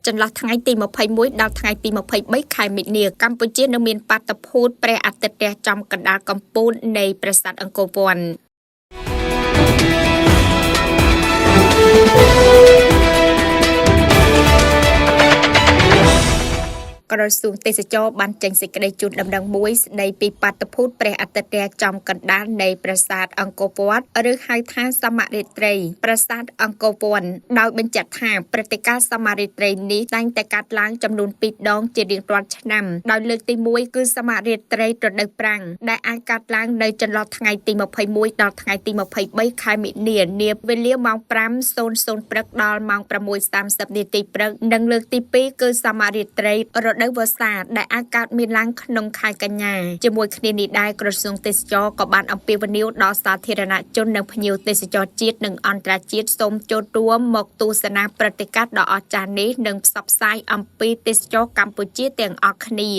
ចន្លោះថ្ងៃទី21ដល់ថ្ងៃទី23ខែមិនិនាកម្ពុជានឹងមានបាតុភូតព្រះអាទិត្យរះចំកណ្ដាលកំពូលនៃប្រាសាទអង្គរវត្ត ក្រសួងទេសចរបានចេញសេចក្តីជូនដំណឹងមួយស្តីពីបាតុភូតព្រះអាទិត្យរះចំកណ្ដាលនៃប្រាសាទអង្គរវត្តឬហៅថាសមរិទ្រីប្រាសាទអង្គរវត្តដោយបញ្ជាក់ថាព្រឹត្តិការណ៍សមរិទ្រីនេះតែងតែកើតឡើងចំនួន2ដងជារៀងរាល់ឆ្នាំដោយលើកទី1គឺសមរិទ្រីរដូវប្រាំងដែលអាចកើតឡើងនៅចន្លោះថ្ងៃទី21ដល់ថ្ងៃទី23ខែមិនិនានាពេលវេលាម៉ោង 5:00 ព្រឹកដល់ម៉ោង 6:30 នាទីព្រឹកនិងលើកទី2គឺសមរិទ្រីរដូវវស្សាដែលអាចកើតមានឡើងក្នុងខែកញ្ញាជាមួយគ្នានេះដែរក្រសួងទេសចរក៏បានអំពាវនាវដល់សាធារណជននិងភ្ញៀវទេសចរជាតិនិងអន្តរជាតិសូមចូលរួមមកទស្សនាព្រឹត្តិការណ៍ដ៏អស្ចារ្យនេះនិងផ្សព្វផ្សាយអំពីទេសចរកម្ពុជាទាំងអស់គ្នា